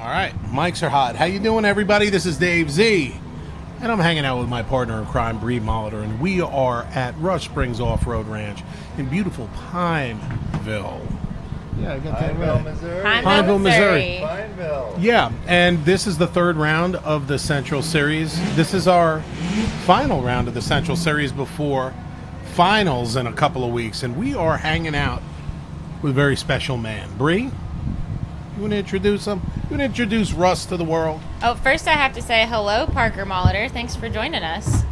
All right, mics are hot. How you doing, everybody? This is Dave Z, and I'm hanging out with my partner in crime, Bree Molitor, and we are at Rush Springs Off-Road Ranch in beautiful Pineville. Yeah, I got that right. Missouri. Pineville, Missouri. Pineville. Yeah, and this is the third round of the Central Series. This is our final round of the Central Series before finals in a couple of weeks, and we are hanging out with a very special man. Bree, you want to introduce him? You want to introduce Russ to the world? Oh, first I have to say hello, Parker Molitor. Thanks for joining us.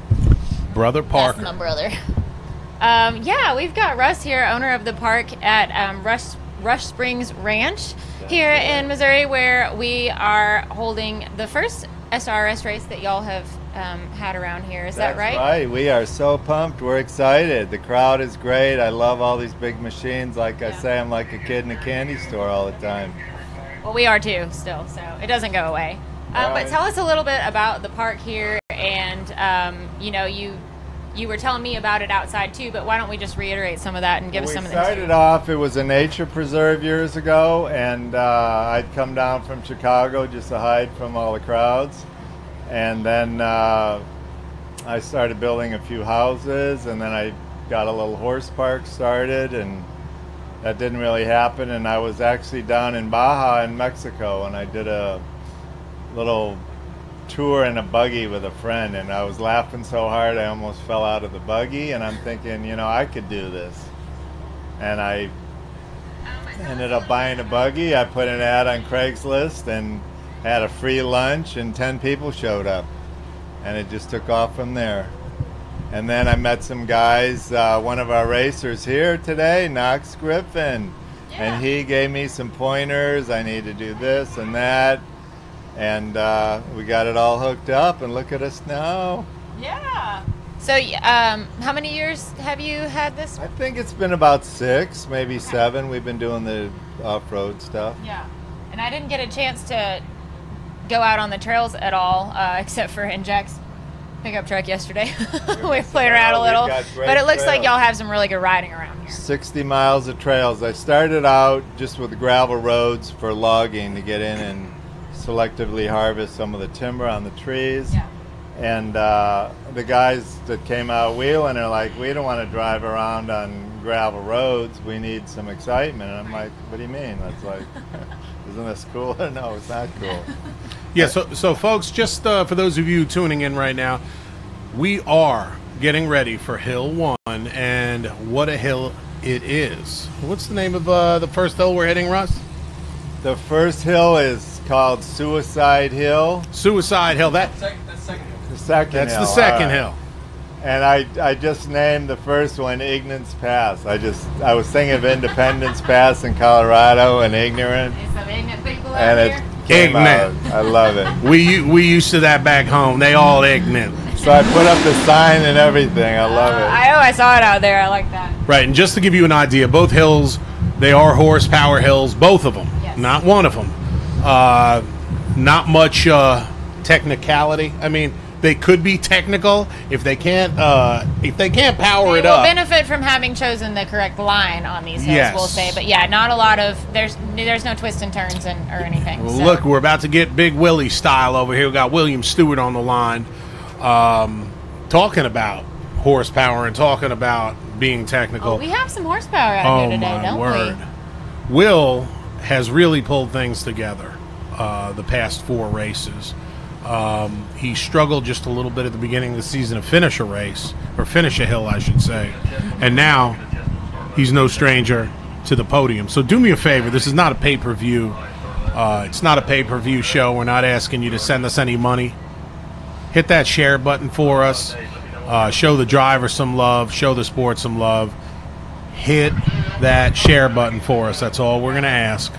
Brother Parker. That's my brother. Yeah, we've got Russ here, owner of the park at Rush Springs Ranch here in Missouri, where we are holding the first SRRS race that y'all have had around here. Is that right? That's right. We are so pumped. We're excited. The crowd is great. I love all these big machines. Like I say, I'm like a kid in a candy store all the time. Well, we are too, still, so it doesn't go away. But tell us a little bit about the park here, and you know, you were telling me about it outside too, but why don't we just reiterate some of that and give us some of the history? We started off, it was a nature preserve years ago, and I'd come down from Chicago just to hide from all the crowds. And then I started building a few houses, and then I got a little horse park started, and that didn't really happen. And I was actually down in Baja in Mexico, and I did a little tour in a buggy with a friend, and I was laughing so hard I almost fell out of the buggy, and I'm thinking, you know, I could do this. And I ended up buying a buggy. I put an ad on Craigslist and had a free lunch, and 10 people showed up, and it just took off from there. And then I met some guys, one of our racers here today, Knox Griffin, and he gave me some pointers. I need to do this and that. And we got it all hooked up, and look at us now. Yeah. So how many years have you had this? I think it's been about 6, maybe 7. We've been doing the off-road stuff. Yeah. And I didn't get a chance to go out on the trails at all, except for in Jack's pickup truck yesterday. We played around a little. But it looks like y'all have some really good riding around here. 60 miles of trails. I started out just with gravel roads for logging to get in and selectively harvest some of the timber on the trees. Yeah. And the guys that came out wheeling are like, we don't want to drive around on gravel roads. We need some excitement. And I'm like, what do you mean? That's like, isn't this cool? No, it's not cool. Yeah, so folks, just for those of you tuning in right now, we are getting ready for Hill 1, and what a hill it is. What's the name of the first hill we're hitting, Russ? The first hill is called Suicide Hill. Suicide Hill. That's the second That's hill. the second hill. And I just named the first one Ignorance Pass. I was thinking of Independence Pass in Colorado and ignorant. There's some ignorant people And out it here. came Ignorant. out. I love it. We used to that back home. They all ignorant. So I put up the sign and everything. I love it. I saw it out there. I like that. Right, and just to give you an idea, both hills, they are horsepower hills, both of them. Yes. Not one of them. Not much technicality. I mean, they could be technical if they can't power They it will up. benefit from having chosen the correct line on these hills, Yes. we'll say. But yeah, not a lot of there's no twists and turns or anything. Well, so. look, we're about to get Big Willie style over here. We got William Stewart on the line, talking about horsepower and talking about being technical. Oh, we have some horsepower out here today, my don't word. Will has really pulled things together the past 4 races. He struggled just a little bit at the beginning of the season to finish a race, or finish a hill, I should say. And now he's no stranger to the podium. So do me a favor. This is not a pay-per-view. It's not a pay-per-view show. We're not asking you to send us any money. Hit that share button for us. Show the driver some love. Show the sport some love. Hit that share button for us. That's all we're going to ask.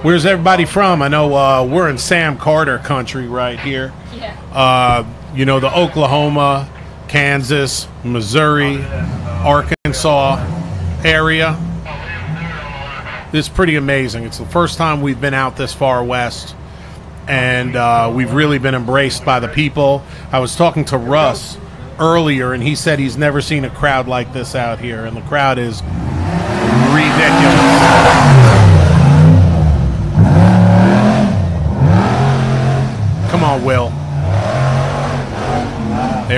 Where's everybody from? I know we're in Sam Carter country right here. Yeah. You know, the Oklahoma, Kansas, Missouri, Arkansas area. This is pretty amazing. It's the first time we've been out this far west, and we've really been embraced by the people. I was talking to Russ earlier, and he said he's never seen a crowd like this out here, and the crowd is ridiculous.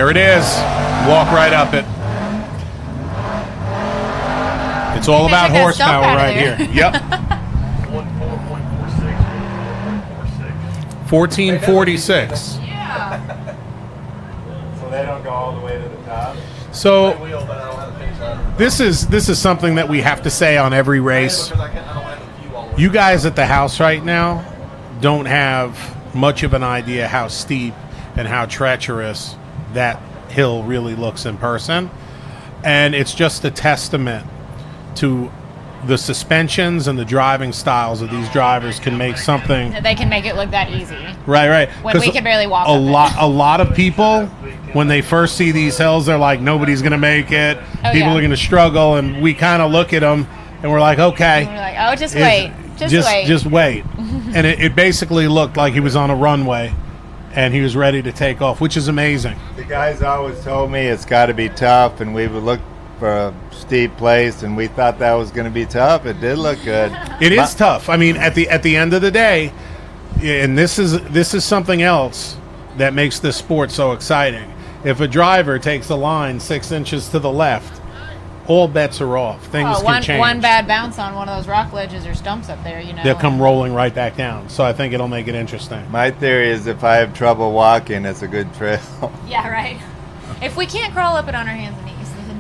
There it is. Walk right up it. It's all about took that stump horsepower out of right there. here. Yep. 1446. Yeah. So they don't go all the way to the top. So this is something that we have to say on every race. You guys at the house right now don't have much of an idea how steep and how treacherous that hill really looks in person. And it's just a testament to the suspensions and the driving styles of these drivers can make something. They can make it look that easy. Right. When we can barely walk. A lot of people, when they first see these hills, they're like, nobody's going to make it. People are going to struggle. And we kind of look at them and we're like, okay. And we're like, oh, just wait. Just wait. And it basically looked like he was on a runway and he was ready to take off, which is amazing. The guys always told me it's got to be tough, and we would look for a steep place, and we thought that was going to be tough. It did look good. It is tough. I mean, at the end of the day, and this is something else that makes this sport so exciting. If a driver takes a line 6 inches to the left, all bets are off. Things can change. One bad bounce on one of those rock ledges or stumps up there, they'll come rolling right back down. So I think it'll make it interesting. My theory is if I have trouble walking, it's a good trail. Yeah, right. If we can't crawl up it on our hands and knees.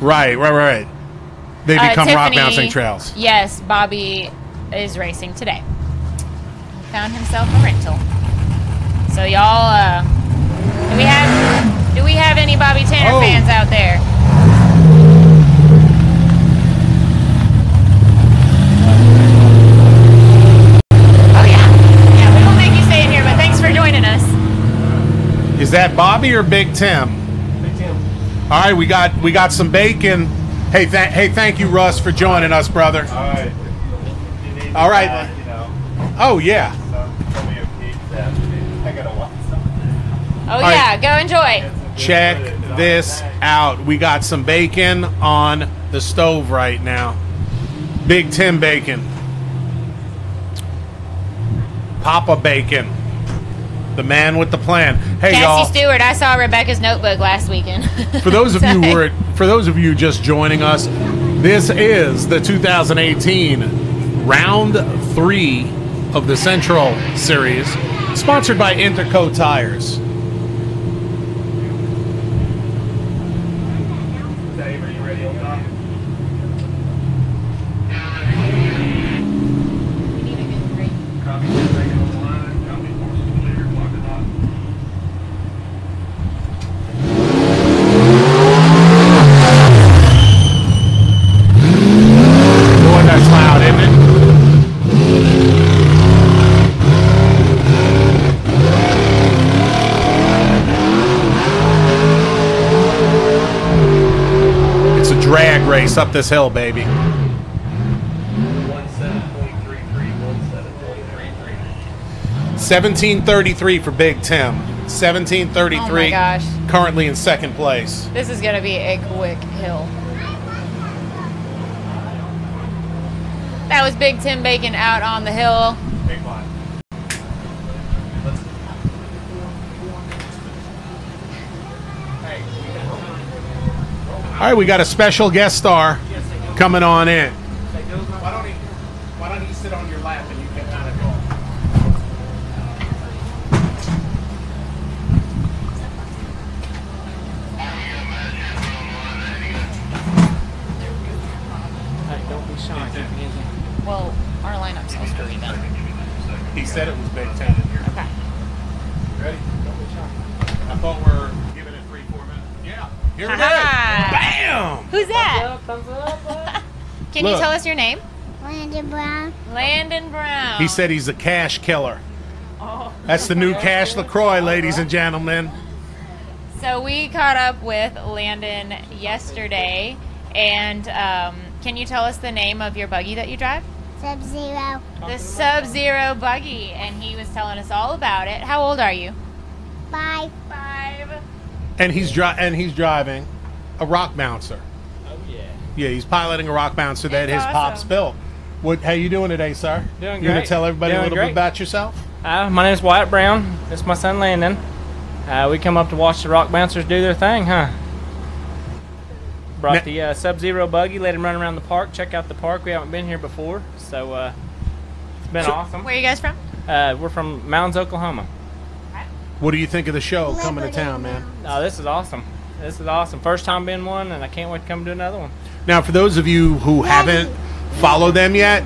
Right. They become Tiffany, rock bouncing trails. Yes, Bobby is racing today. Found himself a rental. So y'all, do we have any Bobby Tanner fans out there? Oh yeah, we won't make you stay in here, but thanks for joining us. Is that Bobby or Big Tim? Big Tim. All right, we got some bacon. Hey, thank you, Russ, for joining us, brother. All right. All right. Oh yeah. I gotta watch something. Oh yeah, go enjoy. Check this out. We got some bacon on the stove right now. Big Tim bacon. Papa Bacon. The man with the plan. Hey, Cassie y'all. Stewart, I saw Rebecca's notebook last weekend. For those of you just joining us, this is the 2018 round 3 of the Central Series, sponsored by Interco Tires. Dave, are you ready on top? Boy, that's loud, isn't it? It's a drag race up this hill, baby. 1733 for Big Tim. 1733. Oh my gosh. Currently in second place. This is going to be a quick hill. That was Big Tim Bacon out on the hill. Big one. All right, we got a special guest star coming on in. Why don't you sit on your lap and you can kind of go. Don't be shy. Well, our lineup's supposed to be done. He said it was Big Tim. Okay. Ready? Don't be shy. I thought we're giving it 3-4 minutes. Yeah. Here we go. Ha-ha. Bam! Who's that? Thumbs up. Can you Look. tell us your name? Landon Brown. Landon Brown. He said he's a cash killer. Oh. That's the new Cash LaCroix, ladies and gentlemen. So we caught up with Landon yesterday, and can you tell us the name of your buggy that you drive? Sub-Zero. The Sub-Zero buggy, and he was telling us all about it. How old are you? 5. 5. And he's driving a rock bouncer. Oh yeah. Yeah, he's piloting a rock bouncer that It's his pops awesome. built. How you doing today, sir? Doing You gonna great. tell everybody a Doing little bit great. about yourself? My name is Wyatt Brown. This is my son Landon. We come up to watch the rock bouncers do their thing, huh? Brought the Sub-Zero buggy, let him run around the park, check out the park. We haven't been here before, so it's been awesome. Where are you guys from? We're from Mounds, Oklahoma. What do you think of the show coming to town, man? Oh, this is awesome. This is awesome. First time being one, and I can't wait to come to another one. Now, for those of you who haven't followed them yet,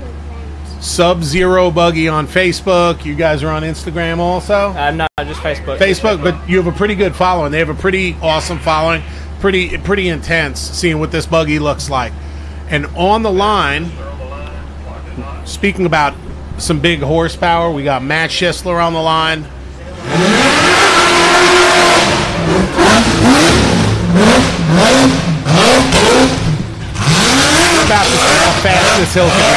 Sub-Zero Buggy on Facebook. You guys are on Instagram also? No, just Facebook. Facebook, but you have a pretty good following. They have a pretty awesome following. Pretty intense seeing what this buggy looks like. And on the line, speaking about some big horsepower, we got Matt Schisler on the line. We're about to see how fast this hill can go.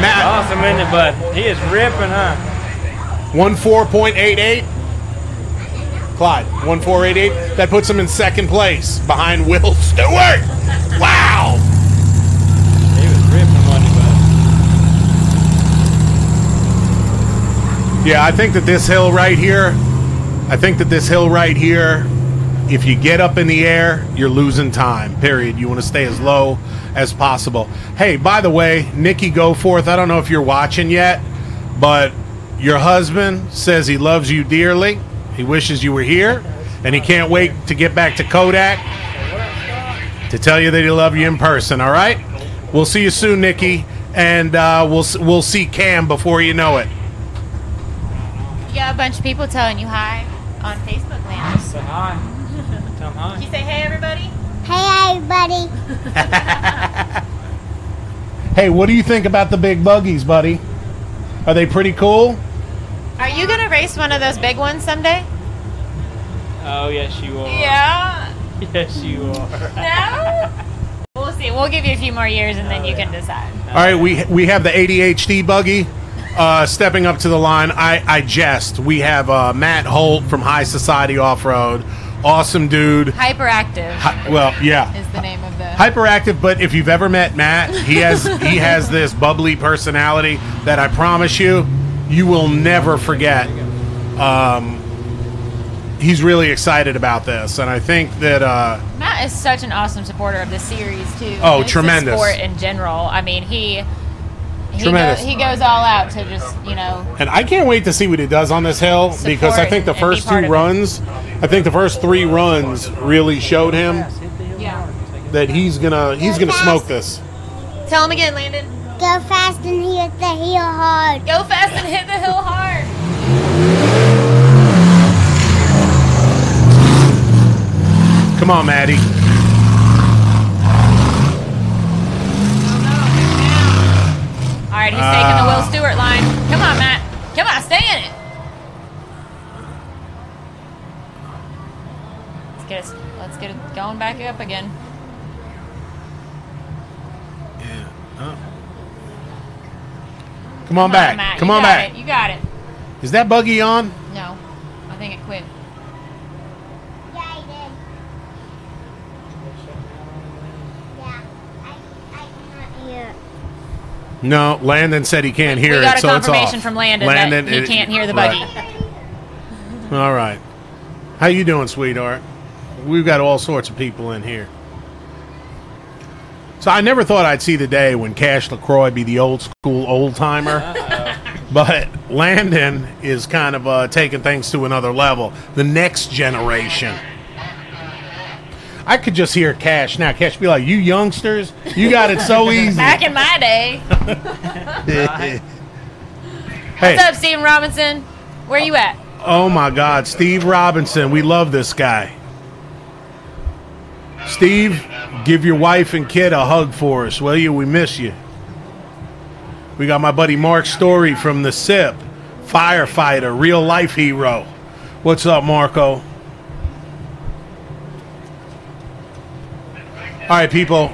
Matt. Awesome, isn't it, bud? He is ripping, huh? 14.88. Clyde, 1488. That puts him in second place behind Will Stewart. Wow. He was ripping, wasn't he, bud? Yeah, I think that this hill right here, if you get up in the air, you're losing time, period. You want to stay as low as possible. Hey, by the way, Nikki Goforth, I don't know if you're watching yet, but your husband says he loves you dearly. He wishes you were here, and he can't wait to get back to Kodak to tell you that he loves you in person, all right? We'll see you soon, Nikki, and we'll see Cam before you know it. You got a bunch of people telling you hi on Facebook, man. Say hi. Tell them hi. Can you say hey, everybody? Hey, everybody. Hey, what do you think about the big buggies, buddy? Are they pretty cool? Are you going to race one of those big ones someday? Oh, yes, you are. Yeah. Yes, you are. No? We'll see. We'll give you a few more years, and then you can decide. All right, we have the ADHD buggy stepping up to the line. I jest. We have Matt Holt from High Society Off-Road. Awesome dude. Hyperactive. Well, yeah. Is the name of the... Hyperactive, but if you've ever met Matt, he has this bubbly personality that I promise you will never forget. He's really excited about this, and I think that Matt is such an awesome supporter of this series too. Oh, and tremendous. The sport in general. I mean, he Tremendous. he goes all out to just, you know. and I can't wait to see what he does on this hill, because I think the Support and first be part two of it. runs, I think the first three runs really showed him Yeah. that he's gonna smoke this. Tell him again, Landon. Go fast and hit the heel hard. Go fast and hit the hill hard. Come on, Maddie. All right, he's taking the Will Stewart line. Come on, Matt. Come on, stay in it. Let's get it going back up again. Yeah. Come on back. Matt. Come You on got back. it. You got it. Is that buggy on? No, I think it quit. Yeah, I did. Yeah, I cannot hear. No, Landon said he can't hear We got it, a so it's confirmation off. from Landon that he can't hear the buggy. Right. All right. How you doing, sweetheart? We've got all sorts of people in here. So I never thought I'd see the day when Cash LaCroix be the old school old timer. But Landon is kind of taking things to another level. The next generation. I could just hear Cash now. Cash be like, "You youngsters, you got it so easy." Back in my day. Hey, What's up, Steven Robinson? Where you at? oh my God, Steve Robinson. We love this guy. Steve, give your wife and kid a hug for us, will you? We miss you. We got my buddy Mark Story from the SIP, firefighter, real life hero. What's up, Marco? All right, people,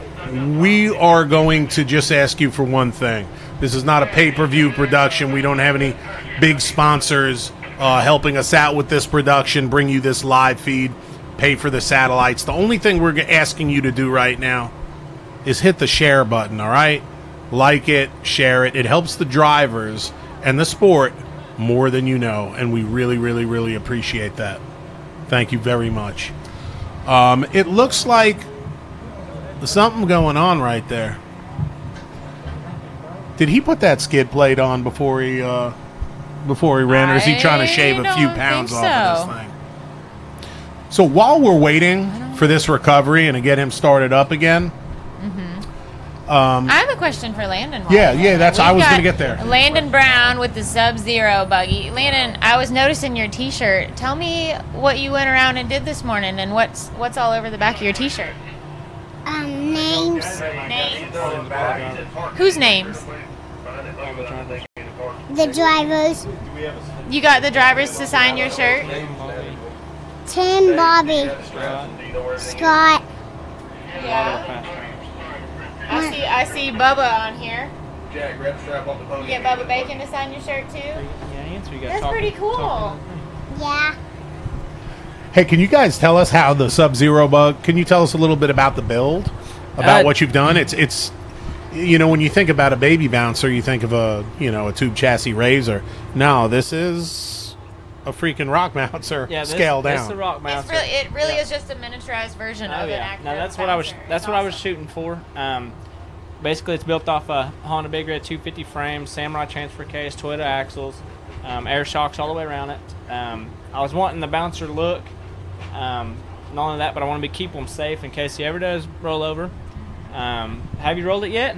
we are going to just ask you for one thing. This is not a pay-per-view production. We don't have any big sponsors helping us out with this production, bring you this live feed, pay for the satellites. The only thing we're asking you to do right now is hit the share button, all right? Like it, share it. It helps the drivers and the sport more than you know, and we really, really, really appreciate that. Thank you very much. It looks like there's something going on right there. Did he put that skid plate on before he ran, or is he trying to shave a few pounds off of this thing? So while we're waiting for this recovery and to get him started up again, I have a question for Landon. yeah, that's I was going to get there. Landon Brown with the Sub-Zero buggy. Landon, I was noticing your T-shirt. Tell me what you went around and did this morning, and what's all over the back of your T-shirt. Names. Whose names? The drivers. You got the drivers to sign your shirt? Tim, Bobby, Scott. Yeah. I see Bubba on here. Jack, grab the strap off the pony. You get Bubba Bacon to sign your shirt too? That's pretty cool. Yeah. Hey, can you guys tell us how the Sub-Zero bug? Can you tell us a little bit about the build, about what you've done? It's when you think about a baby bouncer, you think of a tube chassis razor. No, this is a freaking rock bouncer scaled down. It's the rock bouncer. It really is just a miniaturized version of an active that's bouncer. what I was shooting for. Basically, it's built off a Honda Big Red 250 frame, Samurai transfer case, Toyota axles, air shocks all the way around it. I was wanting the bouncer look. Not only that, but I want to keep them safe in case he ever does roll over. Have you rolled it yet?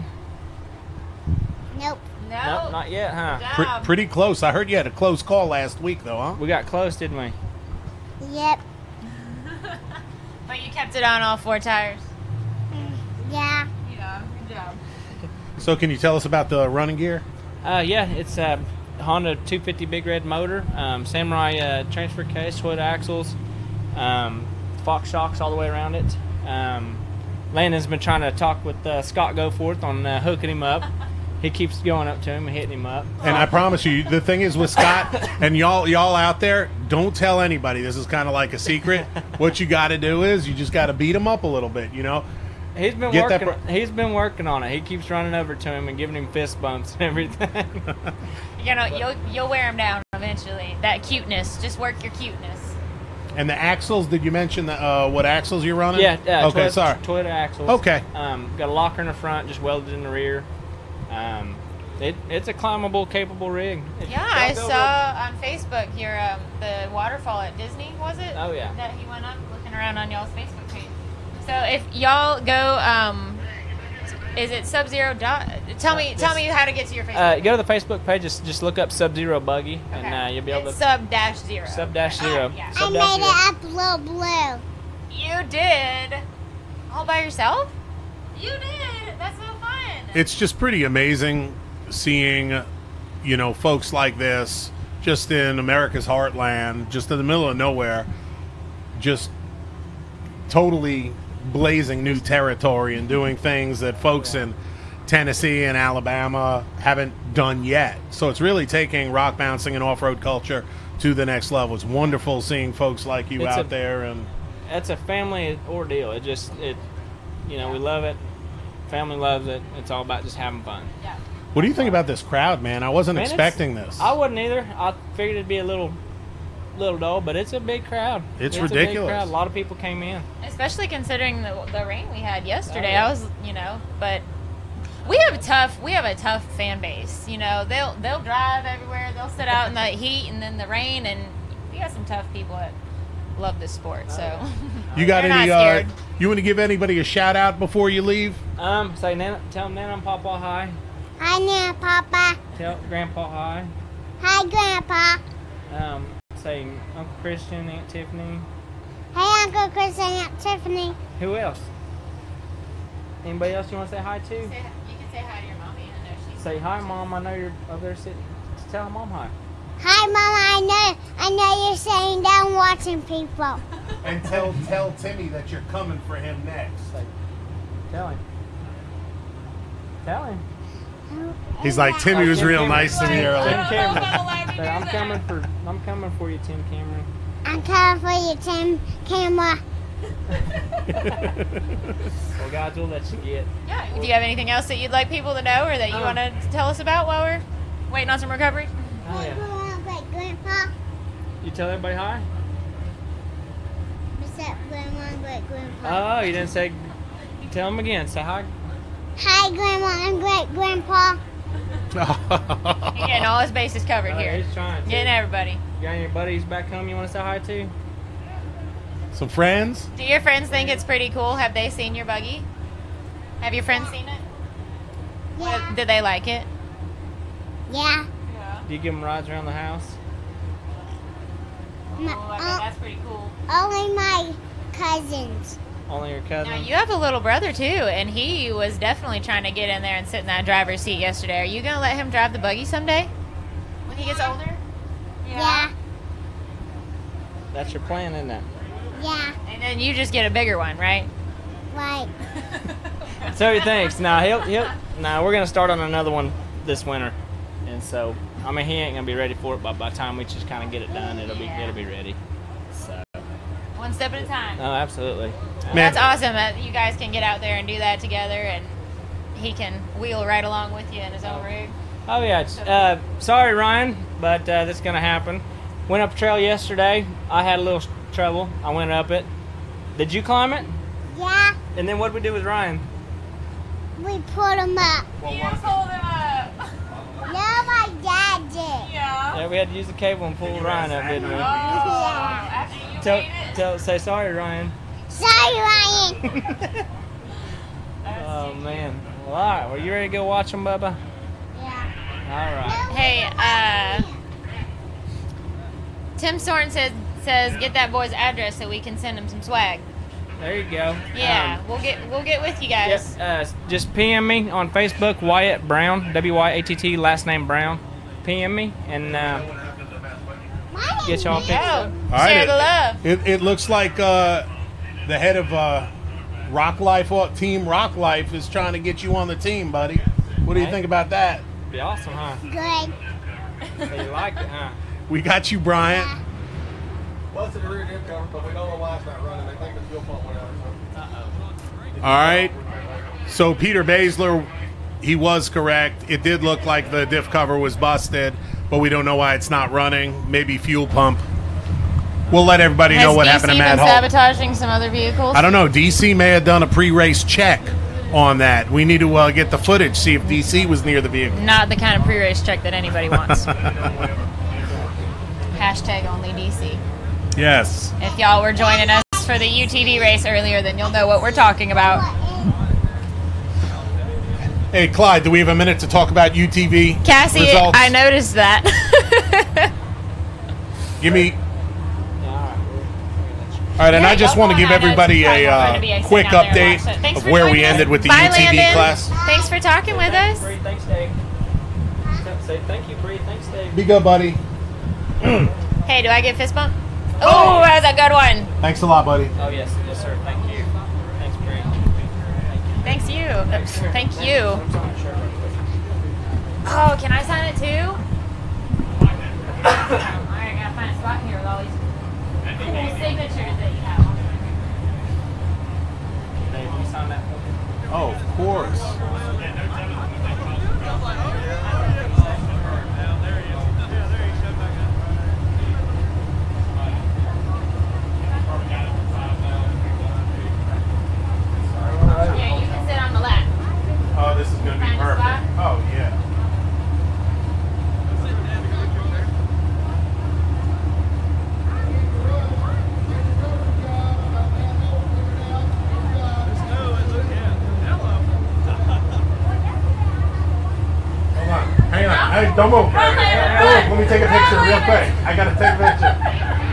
Nope. No, not yet, huh? Pretty close. I heard you had a close call last week, though, huh? We got close, didn't we? Yep. But you kept it on all 4 tires. Yeah. Yeah, good job. So can you tell us about the running gear? Yeah, it's a Honda 250 Big Red motor, Samurai transfer case, Toyota axles, Fox shocks all the way around it. Landon's been trying to talk with Scott Goforth on hooking him up. He keeps going up to him and hitting him up. And I promise you, the thing is with Scott, and y'all out there, don't tell anybody. This is kind of like a secret. What you got to do is you just got to beat him up a little bit, He's been working. He's been working on it. He keeps running over to him and giving him fist bumps and everything. You'll wear him down eventually. That cuteness, just work your cuteness. And the axles, did you mention what axles you're running? Yeah. Okay, Toyota, sorry. Toyota axles. Okay. Got a locker in the front, just welded in the rear. It's a climbable, capable rig. I saw on Facebook the waterfall at Disney, was it? Oh, yeah. That he went up looking around on y'all's Facebook page. So if y'all go, is it Sub-Zero dot? Tell me how to get to your Facebook. Go to the Facebook page. Just look up Sub-Zero Buggy, and you'll be able to. Sub-Zero. Sub-Zero. Yeah. I made it up little blue. You did. All by yourself? You did. That's so fun. It's just pretty amazing seeing, folks like this just in America's heartland, just in the middle of nowhere, just totally blazing new territory and doing things that folks in Tennessee and Alabama haven't done yet. So it's really taking rock bouncing and off-road culture to the next level. It's wonderful seeing folks like you out there. And it's a family ordeal. We love it. Family loves it. It's all about just having fun. Yeah. What do you think about this crowd, man? I wasn't expecting this. I wasn't either. I figured it'd be a little dull, but it's a big crowd. It's A ridiculous. big crowd. A lot of people came in. Especially considering the rain we had yesterday. I was, but we have a tough fan base. They'll drive everywhere. They'll sit out in the heat and then the rain, and we got some tough people that love this sport. So you got They're any? not scared. You want to give anybody a shout out before you leave? Tell them Nana and Papa hi. Hi, Nana, Papa. Tell Grandpa hi. Hi, Grandpa. Say Uncle Christian, Aunt Tiffany. Hey, Uncle Chris and Aunt Tiffany. Who else? Anybody else you want to say hi to? you can say hi to your mommy. I know she's. Say hi, Mom. I know you're up there sitting. Tell Mom hi. Hi, Mama. I know you're sitting down watching people. And tell Timmy that you're coming for him next. Tell him. Tell him. He's like, Timmy was real nice to me Tim earlier. Cameron. I'm coming for you, Tim Cameron. I'm coming for you, Tim Camera. Well, guys, we'll let you get. Yeah. Do you have anything else that you'd like people to know or that you want to tell us about while we're waiting on some recovery? Oh, yeah. Great grandpa. You tell everybody hi? What's up, grandma and great grandpa? Oh, you didn't say. Tell them again. Say hi. Hi, grandma and great grandpa. He's getting all his bases covered here. He's trying to. Getting everybody. You got any buddies back home you want to say hi to? Some friends? Do your friends think it's pretty cool? Have they seen your buggy? Have your friends seen it? Yeah. Did they like it? Yeah. Do you give them rides around the house? My, Oh, I bet that's pretty cool. only my cousins. Only your cousin? Now, you have a little brother, too, and he was definitely trying to get in there and sit in that driver's seat yesterday. Are you going to let him drive the buggy someday? When he gets older? Yeah. That's your plan, isn't it? Yeah. And then you just get a bigger one, right? Right. So he thinks. Now Now we're gonna start on another one this winter, and so I mean he ain't gonna be ready for it, but by the time we just kind of get it done, it'll be ready. So. One step at a time. Oh, absolutely. Man. That's awesome that you guys can get out there and do that together, and he can wheel right along with you in his own rig. Oh yeah. Sorry, Ryan, but this is gonna happen. Went up a trail yesterday. I had a little trouble. I went up it. Did you climb it? Yeah. And then what did we do with Ryan? We put them up. You pulled him up. No, my dad did. Yeah. Yeah, we had to use the cable and pull Ryan up, didn't we? Yeah. After you made it. Say sorry, Ryan. Sorry, Ryan. Oh man. Well, all right. Well, you ready to go watch them, Bubba? Yeah. All right. Hey, Tim Sorn says get that boy's address so we can send him some swag. There you go. Yeah, we'll get with you guys. Yep, just PM me on Facebook, Wyatt Brown, W-Y-A-T-T, last name Brown. PM me and get y'all Yo, pictures. All right, share the love. It looks like the head of Rock Life, Team Rock Life, is trying to get you on the team, buddy. What do you think about that? Be awesome, huh? Good. So you like it, huh? We got you, Bryant. Plus the rear diff cover, but we don't know why it's not running. They think the fuel pump went out. All right. So Peter Baszler, he was correct. It did look like the diff cover was busted, but we don't know why it's not running. Maybe fuel pump. We'll let everybody know what happened to Matt Has Hall. DC been sabotaging some other vehicles? I don't know. DC may have done a pre-race check on that. We need to get the footage, see if DC was near the vehicle. Not the kind of pre-race check that anybody wants. Hashtag only DC. Yes. If y'all were joining us for the UTV race earlier, then you'll know what we're talking about. Hey, Clyde, do we have a minute to talk about UTV Cassie, results? I noticed that. Give me... All right, and Yeah, I just y'all want to give going on everybody probably gonna be a sit quick down there and update watch it. Thanks of for where we joining us. ended with the Bye, UTV Landon. class. Thanks for talking with us. Bree, thanks, Dave. Say thank you, Bree. Thanks, Dave. Be good, buddy. Hey, do I get fist bump? Oh, that was a good one. Thanks a lot, buddy. Oh, yes, sir. Thank you. Thanks, Bree. Thanks you. Thank you. Oh, can I sign it too? Alright, I gotta find a spot here with all these cool signatures that you have on there. Dave, will you sign that for me? Oh, of course. Yeah, you can sit on the left. Oh, this is going to be Find a perfect. spot? Oh, yeah. Hold on. Hang on. Hey, don't move. Run, Landon, Hold on, run. let me take a Run, picture real Landon. quick. I got to take a picture.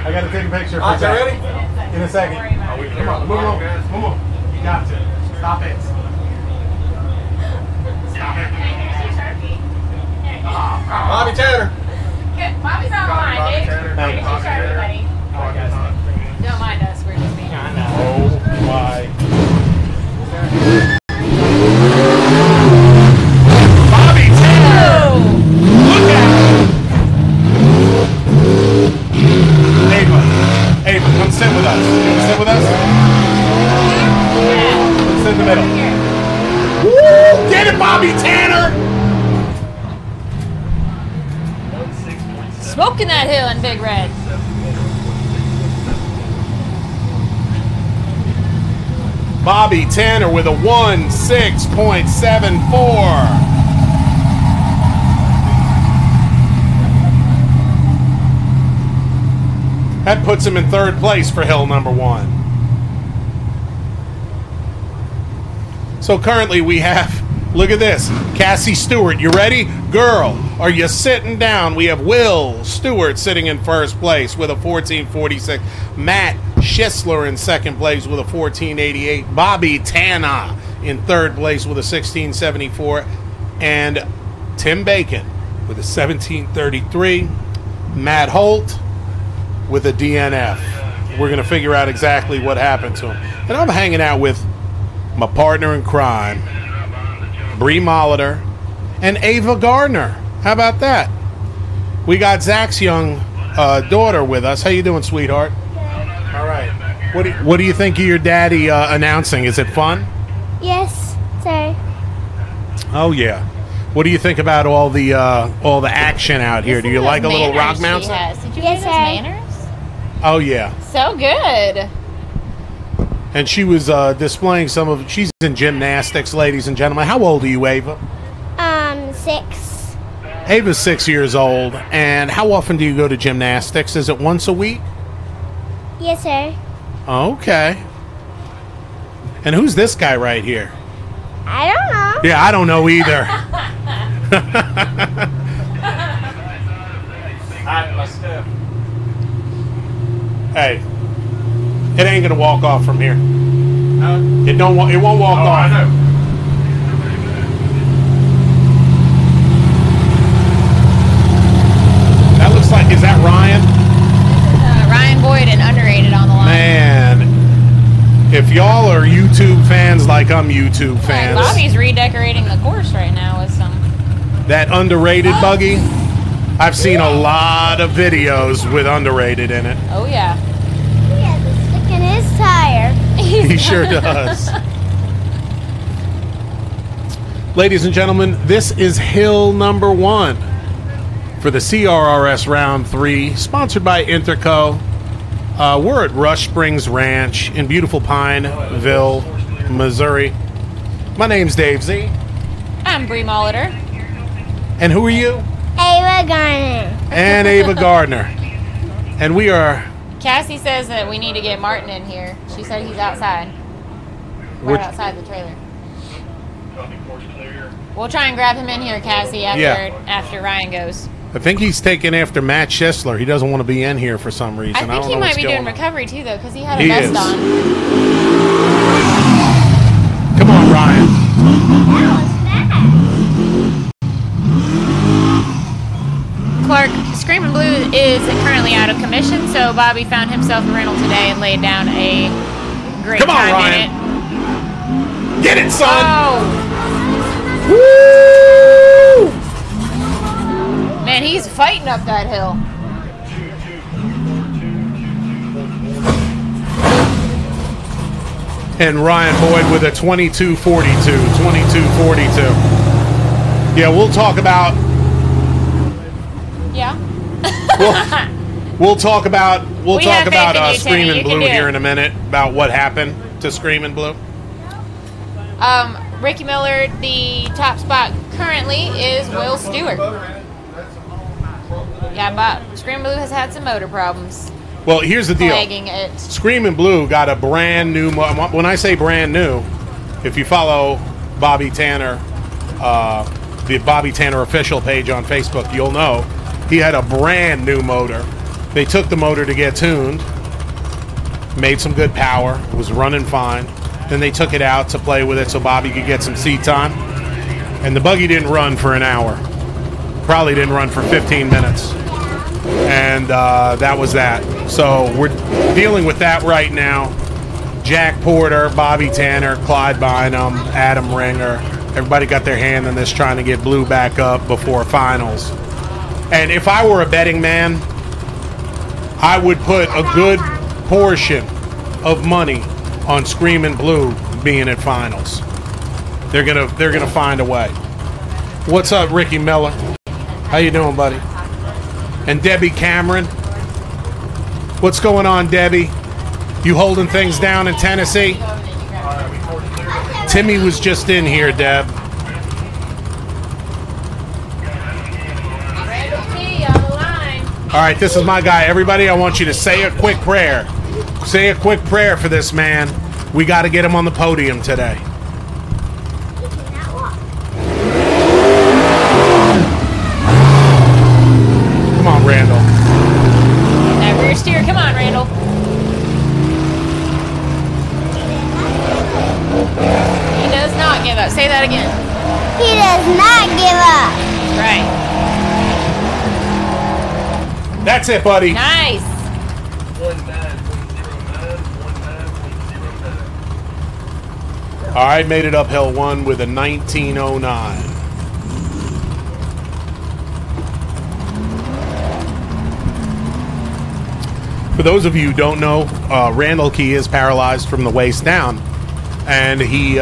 I got to take a picture for All right, you Zach. ready? In a second. Come on, move on. Move on. You got to. Stop it. Stop it. Bobby Tanner. Bobby's on the line, dude. Thank Here's your Sharpie, buddy. Don't mind us, we're just being I know. Oh, my. Bobby Tanner! Look at him! Ava, come sit with us. Can you sit with us? It's in the middle. Here. Woo! Get it, Bobby Tanner! Smoking that hill in Big Red. Bobby Tanner with a 1.6.74. That puts him in third place for hill number 1. So currently we have, look at this, Cassie Stewart, you ready? Girl, are you sitting down? We have Will Stewart sitting in first place with a 14.46. Matt Schisler in second place with a 14.88. Bobby Tanner in third place with a 16.74. And Tim Bacon with a 17.33. Matt Holt with a DNF. We're going to figure out exactly what happened to him. And I'm hanging out with my partner in crime, Bree Molitor, and Ava Gardner. How about that? We got Zach's young daughter with us. How you doing, sweetheart? All right. What do you think of your daddy announcing? Is it fun? Yes, sir. Oh yeah. What do you think about all the action out here? Do you like a little rock mountain? Did you Yes, see those sir. manners? Oh yeah. So good. And she was displaying some of. She's in gymnastics, ladies and gentlemen. How old are you, Ava? 6. Ava's 6 years old. And how often do you go to gymnastics? Is it once a week? Yes, sir. Okay. And who's this guy right here? I don't know. Yeah, I don't know either. Hey, it ain't gonna walk off from here. It don't. It won't walk off. I know. That looks like. Is that Ryan? Ryan Boyd and Underrated on the line. Man, if y'all are YouTube fans like I'm YouTube fans, Bobby's redecorating the course right now with some. that Underrated buggy, I've seen a lot of videos with Underrated in it. Oh yeah. He has a stick in his tire. He sure does. Ladies and gentlemen, this is hill number 1 for the CRRS Round 3, sponsored by Interco. We're at Rush Springs Ranch in beautiful Pineville, Missouri. My name's Dave Z. I'm Bree Molitor. And who are you? Ava Garner. And Ava Gardner. And we are... Cassie says that we need to get Martin in here. She said he's outside. Right We're- outside the trailer. We'll try and grab him in here, Cassie, after Ryan goes. I think he's taking after Matt Schisler. He doesn't want to be in here for some reason. I think don't he know might what's be going doing on. recovery too, though, because he had a He vest is. on. Come on, Ryan. Clark, Screamin' Blue is currently out of commission, so Bobby found himself a rental today and laid down a great Come on, time Ryan. in it. Get it, son. Oh, Woo! man, he's fighting up that hill. And Ryan Boyd with a 22.42. 22.42. Yeah, we'll talk about. Yeah. We'll talk about. We'll We talk have about faith in you, Timmy. Screamin' You can Blue do here it. in a minute about what happened to Screamin' Blue. Ricky Miller, the top spot currently is Will Stewart. Yeah, but Screamin' Blue has had some motor problems Well, here's the deal. plaguing it. Screamin' Blue got a brand new. When I say brand new, if you follow Bobby Tanner, the Bobby Tanner official page on Facebook, you'll know he had a brand new motor. They took the motor to get tuned, made some good power, it was running fine. Then they took it out to play with it so Bobby could get some seat time. And the buggy didn't run for an hour. Probably didn't run for 15 minutes. And that was that. So we're dealing with that right now. Jack Porter, Bobby Tanner, Clyde Bynum, Adam Ringer. Everybody got their hand in this trying to get Blue back up before finals. And if I were a betting man, I would put a good portion of money on Screaming Blue being at finals. They're gonna find a way. What's up, Ricky Miller? How you doing, buddy? And Debbie Cameron. What's going on, Debbie? You holding things down in Tennessee? Timmy was just in here, Deb. All right, this is my guy. Everybody, I want you to say a quick prayer. Say a quick prayer for this man. We got to get him on the podium today. Come on, Randall. That rear steer. Come on, Randall. He does not give up. Say that again. He does not give up. Right. That's it, buddy. Nice. 19.09. All right, made it uphill one with a 1909. For those of you who don't know, Randall Key is paralyzed from the waist down, and he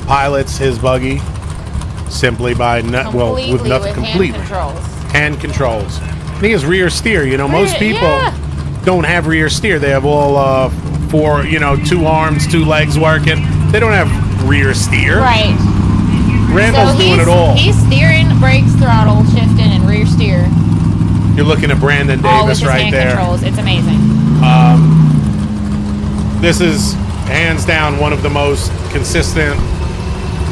pilots his buggy simply by with nothing completely hand controls. And he has rear steer. You know, most people don't have rear steer. They have all four, you know, 2 arms, 2 legs working. They don't have rear steer. Right. Randall's doing it all. He's steering, brakes, throttle, shifting, and rear steer. You're looking at Brandon All with Davis his right hand there. controls. It's amazing. This is hands down one of the most consistent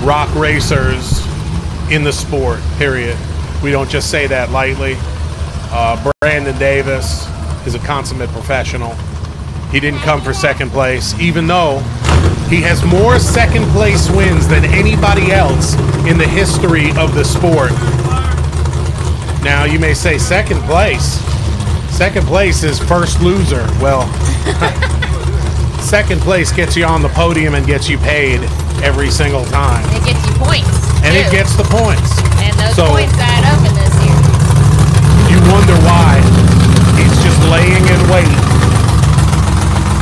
rock racers in the sport, period. We don't just say that lightly. Brandon Davis is a consummate professional. He didn't come for second place, even though he has more second place wins than anybody else in the history of the sport. Now, you may say second place. Second place is first loser. Well, second place gets you on the podium and gets you paid every single time. It gets you points. And too. it gets the points. And those So- points add up in this year. You wonder why. He's just laying in wait.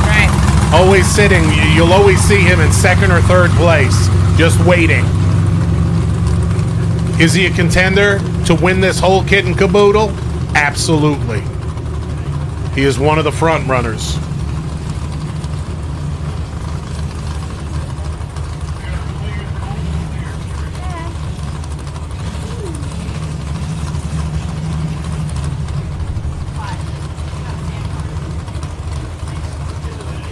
Right. Always sitting. You'll always see him in second or third place, just waiting. Is he a contender to win this whole kit and caboodle? Absolutely. He is one of the front runners.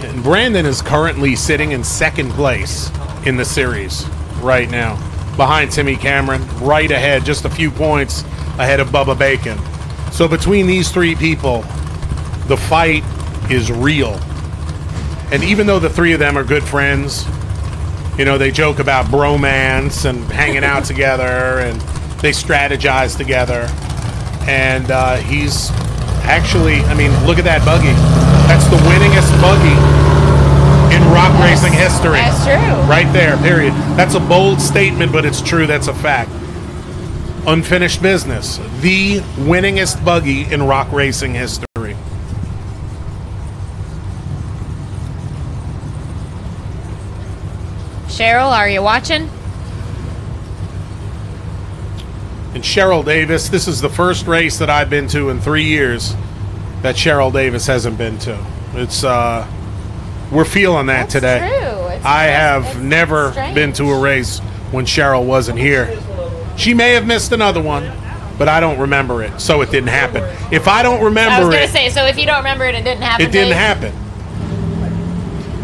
And Brandon is currently sitting in second place in the series right now, behind Timmy Cameron, right ahead, just a few points ahead of Bubba Bacon. So between these 3 people, the fight is real. And even though the 3 of them are good friends, you know, they joke about bromance and hanging out together, and they strategize together. And he's actually, I mean, look at that buggy. That's the winningest buggy in rock racing history. That's true. Right there, period. That's a bold statement, but it's true. That's a fact. Unfinished business. The winningest buggy in rock racing history. Cheryl, are you watching? And Cheryl Davis, this is the first race that I've been to in 3 years that Cheryl Davis hasn't been to. It's we're feeling that That's today. true. I have never been to a race when Cheryl wasn't here. She may have missed another one, but I don't remember it, so it didn't happen. If I don't remember I was going it, to say, so if you don't remember it, it didn't happen. it didn't Dave? happen.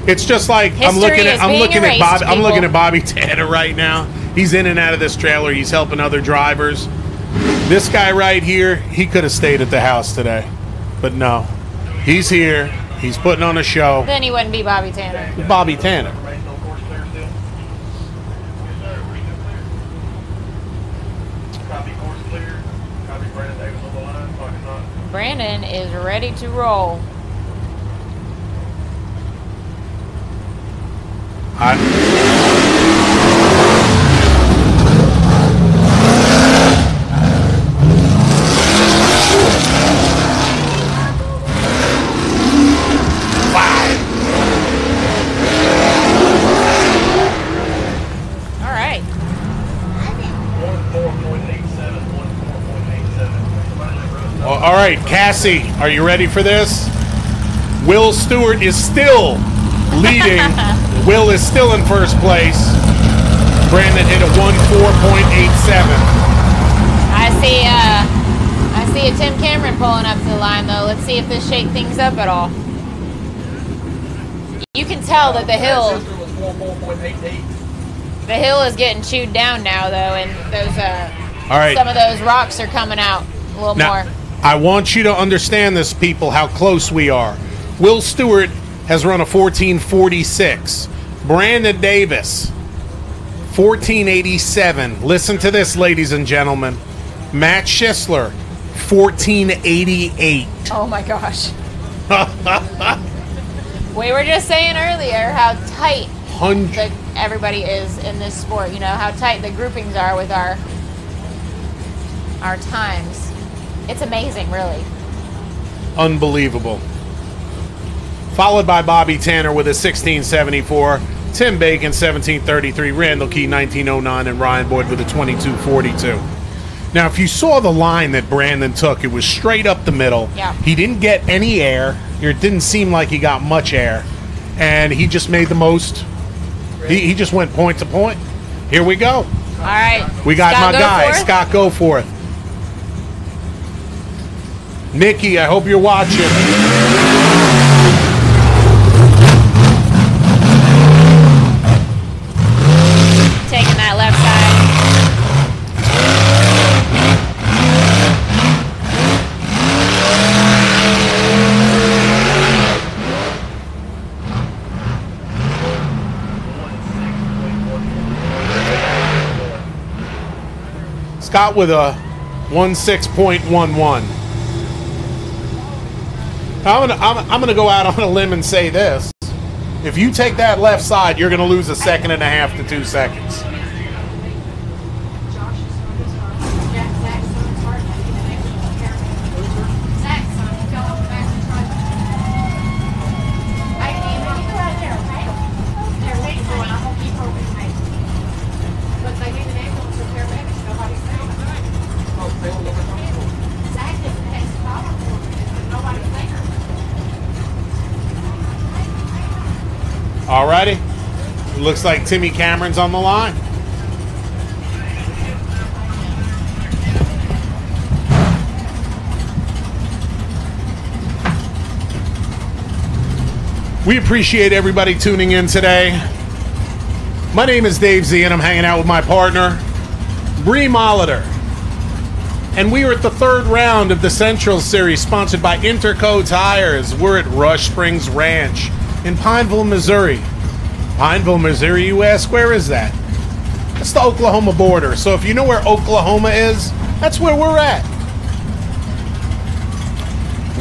It's just like History is being erased, I'm looking people. at Bobby Tanner right now. He's in and out of this trailer. He's helping other drivers. This guy right here, he could have stayed at the house today, but no, he's here. He's putting on a show. Then he wouldn't be Bobby Tanner. Bobby Tanner. Brandon is ready to roll. right, Cassie, are you ready for this? Will Stewart is still leading. Will is still in first place. Brandon hit a 1:4.87. I see a Tim Cameron pulling up to the line, though. Let's see if this shakes things up at all. You can tell that the hill is getting chewed down now, though, and those All right. some of those rocks are coming out a little Now, more. I want you to understand this, people, how close we are. Will Stewart has run a 14:46. Brandon Davis, 14:87. Listen to this, ladies and gentlemen. Matt Schisler, 14:88. Oh my gosh. We were just saying earlier how tight everybody is in this sport. You know, how tight the groupings are with our times. It's amazing, really. Unbelievable. Followed by Bobby Tanner with a 1674, Tim Bacon 1733, Randall Key 1909, and Ryan Boyd with a 2242. Now, if you saw the line that Brandon took, it was straight up the middle. Yeah. He didn't get any air. It didn't seem like he got much air. And he just made the most. He just went point to point. Here we go. All right. We got Scott, my go guy, for it. Scott Goforth. Nikki, I hope you're watching. Taking that left side. Scott with a 16.11. I'm gonna go out on a limb and say this. If you take that left side, you're gonna lose a second and a half to 2 seconds. Alrighty. Looks like Timmy Cameron's on the line. We appreciate everybody tuning in today. My name is Dave Z, and I'm hanging out with my partner, Bree Molitor. And we are at the third round of the Central Series, sponsored by Interco Tires. We're at Rush Springs Ranch in Pineville, Missouri. Pineville, Missouri, you ask, where is that? It's the Oklahoma border. So if you know where Oklahoma is, that's where we're at.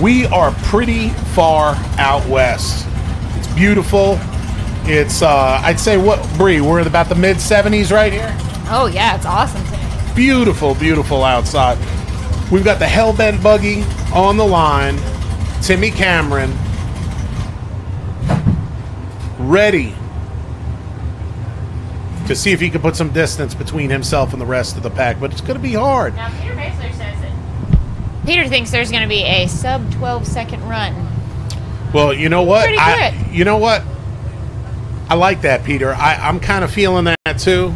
We are pretty far out west. It's beautiful. It's, I'd say, what, Bree, we're at about the mid-70s right here? Oh, yeah, it's awesome today. Beautiful, beautiful outside. We've got the Hellbent buggy on the line. Timmy Cameron ready to see if he can put some distance between himself and the rest of the pack, but it's going to be hard. Now, Peter Basler says that Peter thinks there's going to be a sub 12-second run. Well, you know what? Pretty good. You know what? I like that, Peter. I'm kind of feeling that too.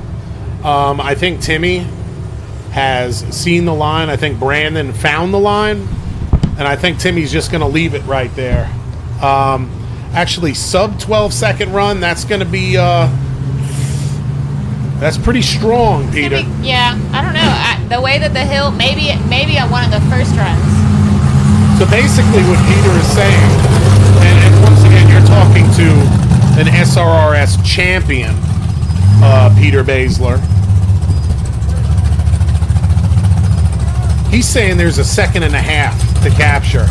I think Timmy has seen the line. I think Brandon found the line, and I think Timmy's just going to leave it right there. Actually, sub 12-second run. That's going to be that's pretty strong, Peter. Yeah, I don't know. The way that the hill, maybe at one of the first runs. So basically, what Peter is saying, and once again, you're talking to an SRRS champion, Peter Basler. He's saying there's a second and a half to capture.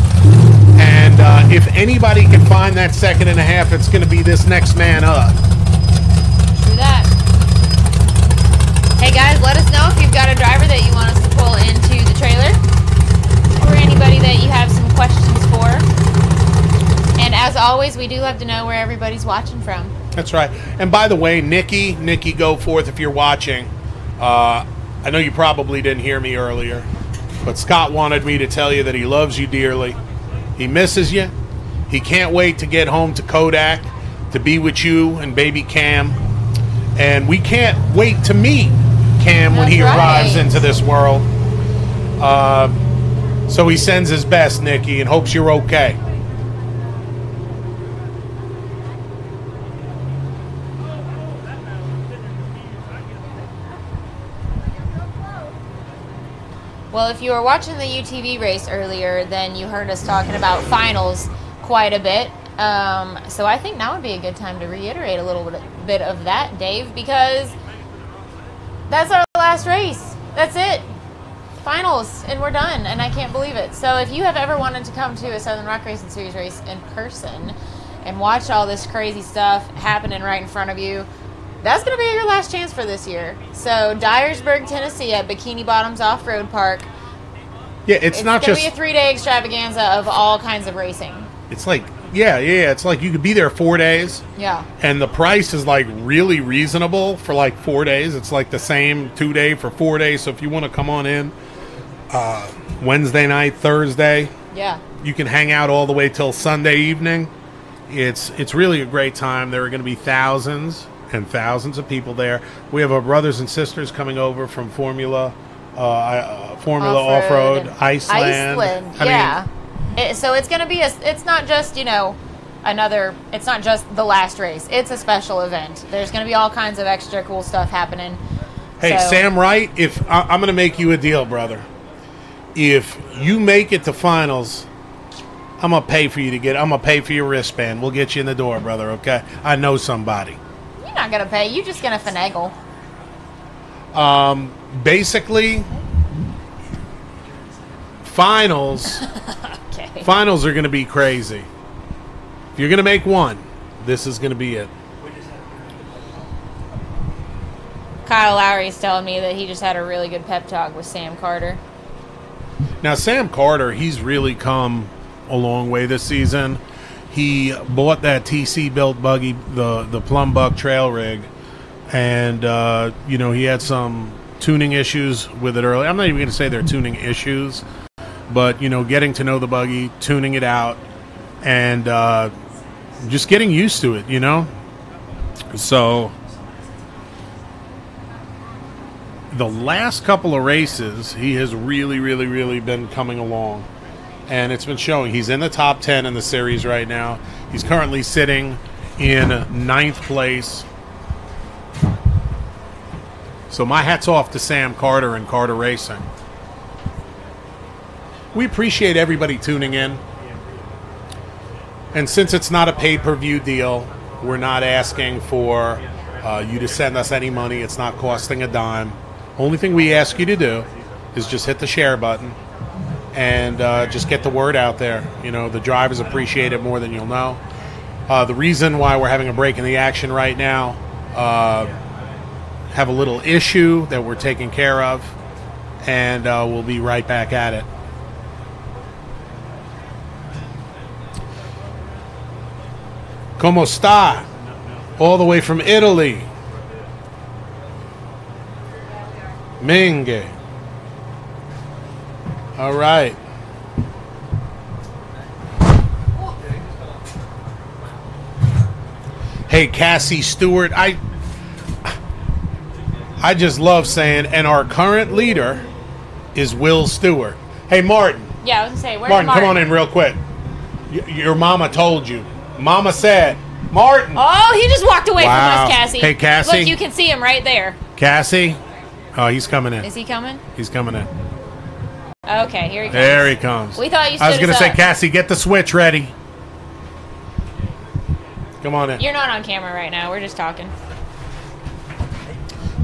And if anybody can find that second and a half, it's going to be this next man up. True that. Hey guys, let us know if you've got a driver that you want us to pull into the trailer, or anybody that you have some questions for. And as always, we do love to know where everybody's watching from. That's right. And by the way, Nikki, go forth if you're watching. I know you probably didn't hear me earlier. But Scott wanted me to tell you that he loves you dearly. He misses you. He can't wait to get home to Kodak, to be with you and baby Cam. And we can't wait to meet Cam when he arrives into this world. So he sends his best, Nikki, and hopes you're okay. Well, if you were watching the UTV race earlier, then you heard us talking about finals quite a bit. So I think now would be a good time to reiterate a little bit of that, Dave, because that's our last race. That's it. Finals, and we're done, and I can't believe it. So if you have ever wanted to come to a Southern Rock Racing Series race in person and watch all this crazy stuff happening right in front of you, that's going to be your last chance for this year. So Dyersburg, Tennessee at Bikini Bottoms Off-Road Park. Yeah, it's not just... It's going to be a 3-day extravaganza of all kinds of racing. It's like, yeah, it's like you could be there 4 days. Yeah. And the price is like really reasonable for like 4 days. It's like the same 2-day for 4 days. So if you want to come on in Wednesday night, Thursday, yeah, you can hang out all the way till Sunday evening. It's really a great time. There are going to be thousands and thousands of people there. We have our brothers and sisters coming over from Formula Off-Road, Iceland. Yeah. So it's going to be it's not just, it's not just the last race. It's a special event. There's going to be all kinds of extra cool stuff happening. Hey, so, Sam Wright, if I'm going to make you a deal, brother. If you make it to finals, I'm going to pay for your wristband. We'll get you in the door, brother, okay? I know somebody. You're not going to pay. You're just going to finagle. Basically, finals okay. Finals are going to be crazy. If you're going to make one, this is going to be it. Kyle Lowry's telling me that he just had a really good pep talk with Sam Carter. Now, Sam Carter, he's really come a long way this season. He bought that TC-built buggy, the Plum Buck trail rig, and, he had some tuning issues with it early. I'm not even going to say they're tuning issues, but, getting to know the buggy, tuning it out, and just getting used to it, So the last couple of races, he has really, really, really been coming along. And it's been showing. He's in the top 10 in the series right now. He's currently sitting in 9th place. So my hat's off to Sam Carter and Carter Racing. We appreciate everybody tuning in. And since it's not a pay-per-view deal, we're not asking for you to send us any money. It's not costing a dime. Only thing we ask you to do is just hit the share button and just get the word out there. The drivers appreciate it more than you'll know. The reason why we're having a break in the action right now, have a little issue that we're taking care of, and we'll be right back at it. Como sta? All the way from Italy. Minge. All right. Hey, Cassie Stewart, I just love saying, and our current leader is Will Stewart. Hey, Martin. Yeah, I was going to say, where's Martin, come on in real quick. Your mama told you. Mama said, Martin. Oh, he just walked away from us, Cassie. Hey, Cassie. Look, you can see him right there. Cassie. Oh, he's coming in. Is he coming? He's coming in. Okay, here he comes. There he comes. We thought you stood I was going to say, up. Cassie, get the switch ready. Come on in. You're not on camera right now. We're just talking.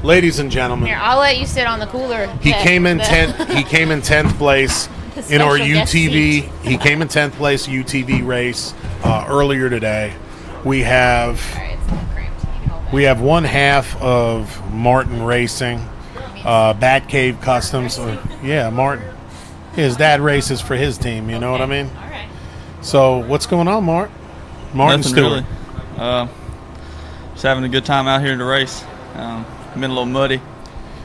Ladies and gentlemen. Here, I'll let you sit on the cooler. He came in 10th place in our UTV. He came in 10th place UTV race earlier today. We have one half of Martin Racing, Batcave Customs. Yeah, Martin. His dad races for his team. You know what I mean? All right. So what's going on, Martin Nothing Stewart. Really. Just having a good time out here in the race. Been a little muddy.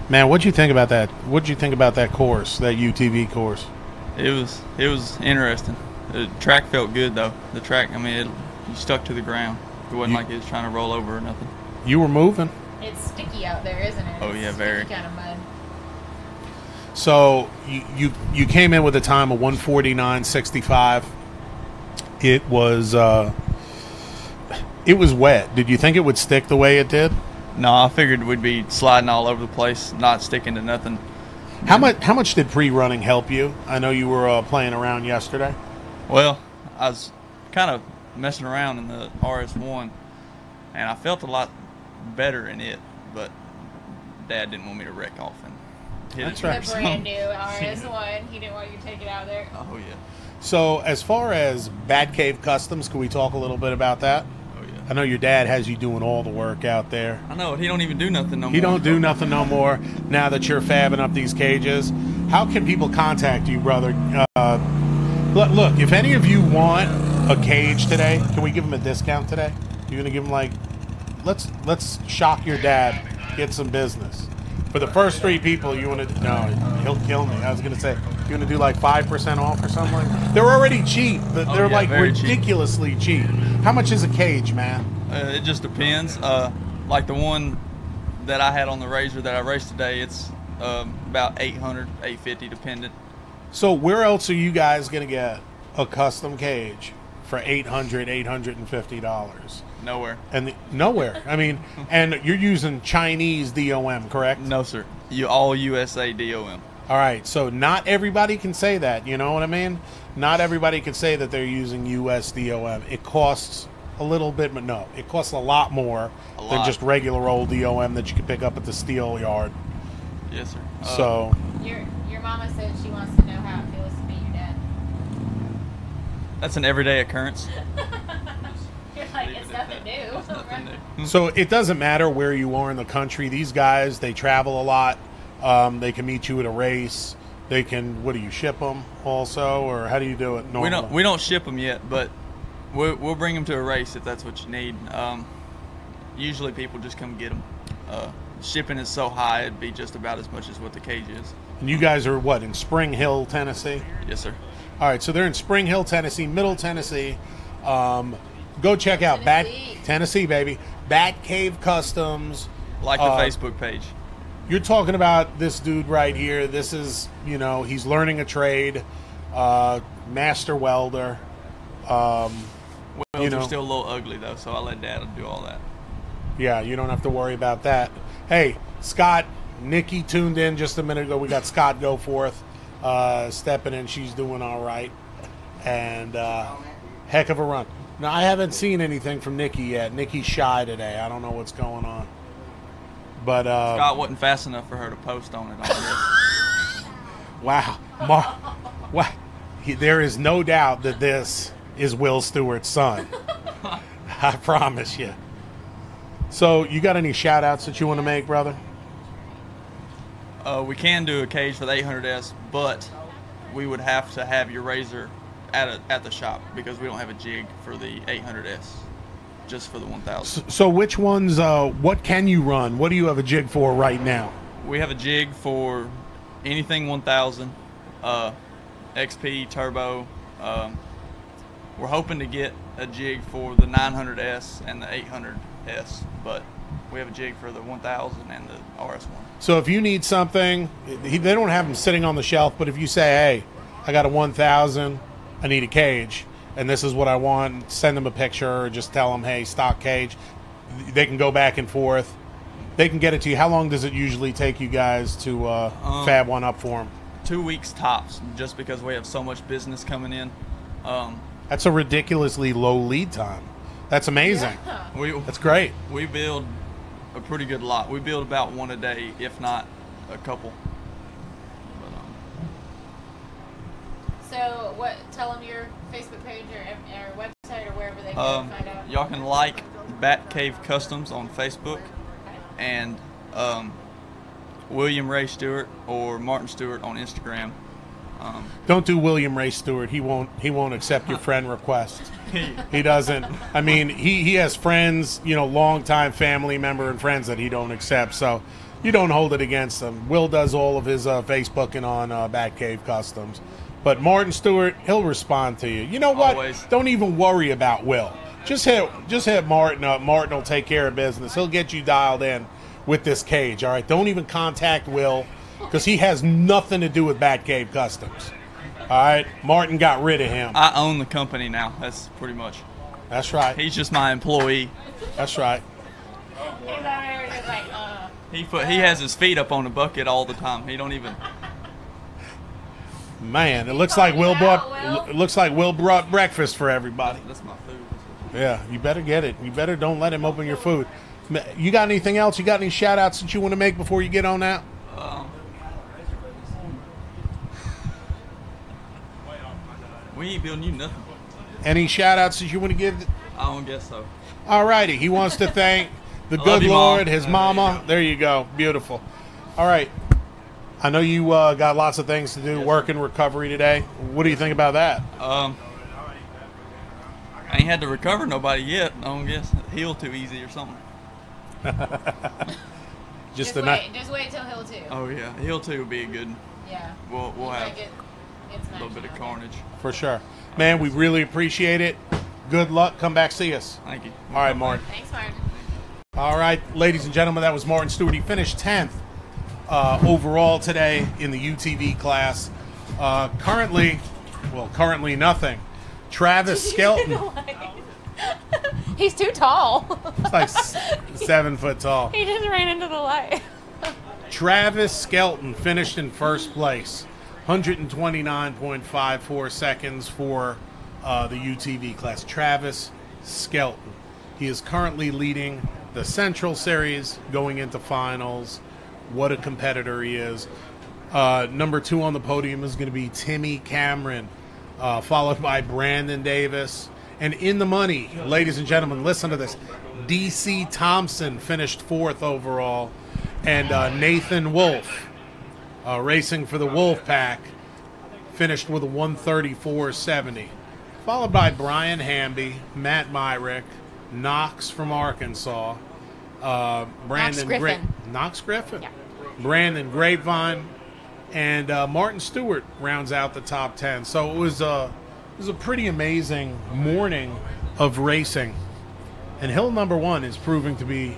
Man, what'd you think about that? What'd you think about that course, that UTV course? It was interesting. The track felt good though. The track, I mean, you stuck to the ground. It wasn't like it was trying to roll over or nothing. You were moving. It's sticky out there, isn't it? Oh yeah, very. Kind of mud. So you came in with a time of 1:49.65. It was wet. Did you think it would stick the way it did? No, I figured we'd be sliding all over the place, not sticking to nothing. How much did pre-running help you? I know you were playing around yesterday. Well, I was kind of messing around in the RS1, and I felt a lot better in it, but Dad didn't want me to wreck off and hit That's it. right. The brand new RS1. He didn't want you to take it out there. Oh yeah. So as far as Bat Cave Customs, can we talk a little bit about that? Oh yeah. I know your dad has you doing all the work out there. I know, he don't even do nothing no more. He don't do nothing no more now that you're fabbing up these cages. How can people contact you, brother? Look, if any of you want a cage today, can we give him a discount today? You're gonna give him like, let's shock your dad, get some business. For the first 3 people, you want to? No, he'll kill me. I was gonna say, you want to do like 5% off or something like that? They're already cheap, but they're yeah, like very cheap. ridiculously cheap. How much is a cage, man? It just depends. Like the one that I had on the Razor that I raced today, it's about 800, 850 dependent. So where else are you guys gonna get a custom cage for $800, $850? Nowhere. And nowhere. I mean, and you're using Chinese DOM, correct? No, sir. You all USA DOM. All right. So not everybody can say that. You know what I mean? Not everybody can say that they're using US DOM. It costs a little bit, but no, it costs a lot more than just regular old DOM that you can pick up at the steel yard. Yes, sir. So Your mama said she wants to know how it feels to be your dad. That's an everyday occurrence. You're like, it's nothing new. Nothing new. So it doesn't matter where you are in the country. These guys, they travel a lot. They can meet you at a race. They can. What do you ship them also, or how do you do it normally? We don't ship them yet, but we'll bring them to a race if that's what you need. Usually people just come get them. Shipping is so high, it'd be just about as much as what the cage is. And you guys are what, in Spring Hill, Tennessee? Yes, sir. All right, so they're in Spring Hill, Tennessee, Middle Tennessee. Go check out Tennessee, baby. Bat Cave Customs. Like the Facebook page. You're talking about this dude right here. This is, he's learning a trade, master welder. Welds are still a little ugly though, so I let Dad do all that. Yeah, you don't have to worry about that. Hey, Scott, Nikki tuned in just a minute ago. We got Scott Goforth stepping in. She's doing all right. And heck of a run. Now, I haven't seen anything from Nikki yet. Nikki's shy today. I don't know what's going on. But Scott wasn't fast enough for her to post on it. Wow. Wow. There is no doubt that this is Will Stewart's son. I promise you. So, you got any shout-outs that you want to make, brother? We can do a cage for the 800S, but we would have to have your Razor at the shop because we don't have a jig for the 800S, just for the 1000. So which ones, what can you run? What do you have a jig for right now? We have a jig for anything 1000, XP, Turbo. We're hoping to get a jig for the 900S and the 800S, but we have a jig for the 1000 and the RS1. So if you need something, they don't have them sitting on the shelf, but if you say, hey, I got a 1000, I need a cage, and this is what I want, send them a picture or just tell them, hey, stock cage. They can go back and forth. They can get it to you. How long does it usually take you guys to fab one up for them? 2 weeks tops, just because we have so much business coming in. That's a ridiculously low lead time. That's amazing. Yeah. That's great. We build a pretty good lot. We build about one a day, if not a couple. But, so, tell them your Facebook page or website or wherever they can find out. y'all can like Bat Cave Customs on Facebook, and William Ray Stewart or Martin Stewart on Instagram. Don't do William Ray Stewart. He won't accept your friend request. He doesn't. I mean, he has friends, longtime family member and friends that he don't accept. So, You don't hold it against him. Will does all of his Facebooking on Batcave Customs. But Martin Stewart, he'll respond to you. You know what? Always. Don't even worry about Will. Just hit Martin up. Martin will take care of business. He'll get you dialed in with this cage, all right? Don't even contact Will because he has nothing to do with Batcave Customs. All right? Martin got rid of him. I own the company now. That's pretty much. That's right. He's just my employee. That's right. He's over here just like, He has his feet up on the bucket all the time. He don't even. Man, it looks like Will brought breakfast for everybody. That's my food. Yeah, you better get it. You better don't let him open your food. You got anything else? You got any shout outs that you want to make before you get on out? We ain't building you nothing. Any shout outs that you want to give? I don't guess so. All righty. He wants to thank the good you, Lord, Mom. his mama. There you go. Beautiful. All right. I know you got lots of things to do, work and recovery today. What do you think about that? I ain't had to recover nobody yet. I don't guess. Heal too easy or something. just wait till Hill 2. Oh, yeah. Heal 2 would be a good. Yeah. We'll have It's a little bit of carnage. For sure. Man, we really appreciate it. Good luck. Come back, see us. Thank you. All right, Martin. Thanks, Martin. All right, ladies and gentlemen, that was Martin Stewart. He finished 10th overall today in the UTV class. Currently nothing. Travis Skelton. He's too tall. He's like 7 foot tall. He just ran into the light. Travis Skelton finished in first place. 129.54 seconds for the UTV class. Travis Skelton. He is currently leading the Central Series going into finals. What a competitor he is. Number 2 on the podium is going to be Timmy Cameron, followed by Brandon Davis. And in the money, ladies and gentlemen, listen to this. DC Thompson finished 4th overall. And Nathan Wolf, racing for the Wolf Pack, finished with a Knox134.70. Followed by Brian Hamby, Matt Myrick, Knox from Arkansas, Brandon Griffin. Knox Griffin, Yeah. Brandon Grapevine, and Martin Stewart rounds out the top 10. So it was a pretty amazing morning of racing, and hill number 1 is proving to be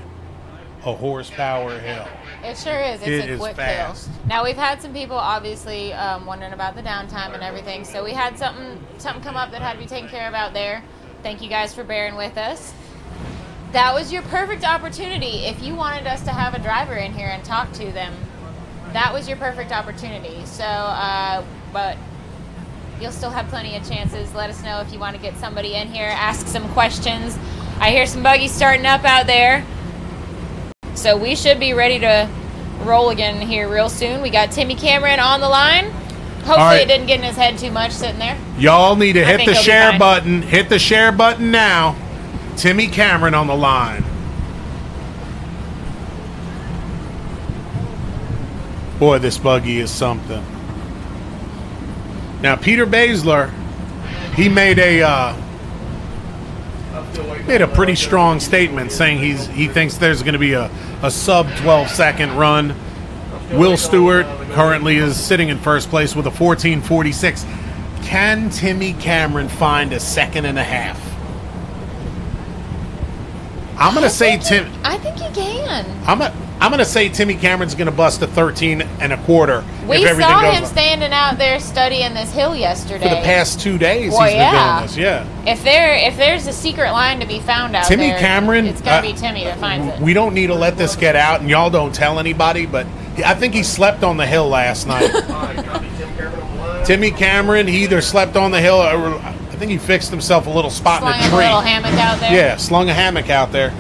a horsepower hill. It sure is. It's It a is quick fast. hill. Now we've had some people obviously wondering about the downtime and everything, so we had something come up that had to be taken care of out there. Thank you guys for bearing with us. That was your perfect opportunity. If you wanted us to have a driver in here and talk to them, that was your perfect opportunity. So, but you'll still have plenty of chances. Let us know if you want to get somebody in here, ask some questions. I hear some buggies starting up out there. So we should be ready to roll again here real soon. We got Timmy Cameron on the line. Hopefully right. It didn't get in his head too much sitting there. Y'all need to hit think the he'll be share fine. button. Hit the share button now. Timmy Cameron on the line. Boy, this buggy is something. Now, Peter Baszler, he made a pretty strong statement saying he thinks there's going to be a sub 12-second run. Will Stewart currently is sitting in first place with a 14:46. Can Timmy Cameron find a second and a half? I'm going to say I think you can. I'm going to say Timmy Cameron's going to bust a 13 and a quarter. We if everything saw goes him well. standing out there studying this hill yesterday. For the past 2 days, Well, he's been yeah. doing this. Yeah. If there's a secret line to be found out Timmy there, Cameron, it's gonna be Timmy that finds it. We don't need to let this get out, and y'all don't tell anybody, but I think he slept on the hill last night. Timmy Cameron, he either slept on the hill or I think he fixed himself a little spot Slung in a him tree. a little hammock out there. Yeah, slung a hammock out there.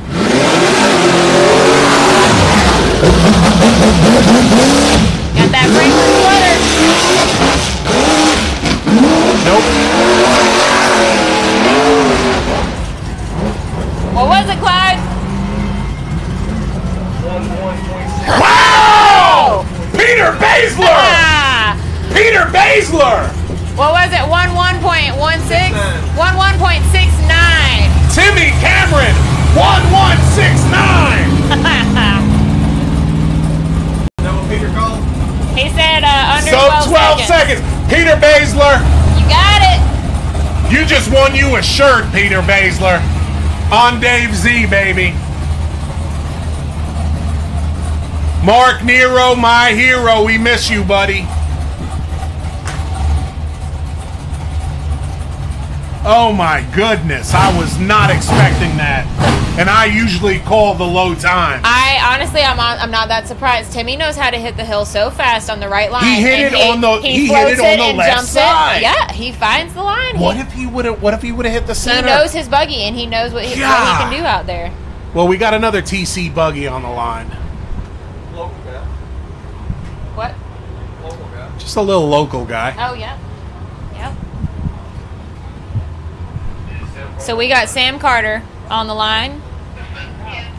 Got that Franklin sweater. Nope. What was it, Clyde? Wow! Peter Baszler! Ah! Peter Baszler! What was it? 11.16? 11.69. Timmy Cameron, 1169! go. 12 seconds. Peter Baszler. You got it. You just won you a shirt, Peter Baszler. On Dave Z, baby. Mark Nero, my hero. We miss you, buddy. Oh my goodness. I was not expecting that. And I usually call the low time. I'm not that surprised. Timmy knows how to hit the hill so fast on the right line. He hit it on the left side. Yeah, he finds the line. What if he would have hit the center? He knows his buggy and he knows what he can do out there. Well, we got another TC buggy on the line. Local guy. What? Local guy. Just a little local guy. Oh yeah. Yep. So we got Sam Carter on the line.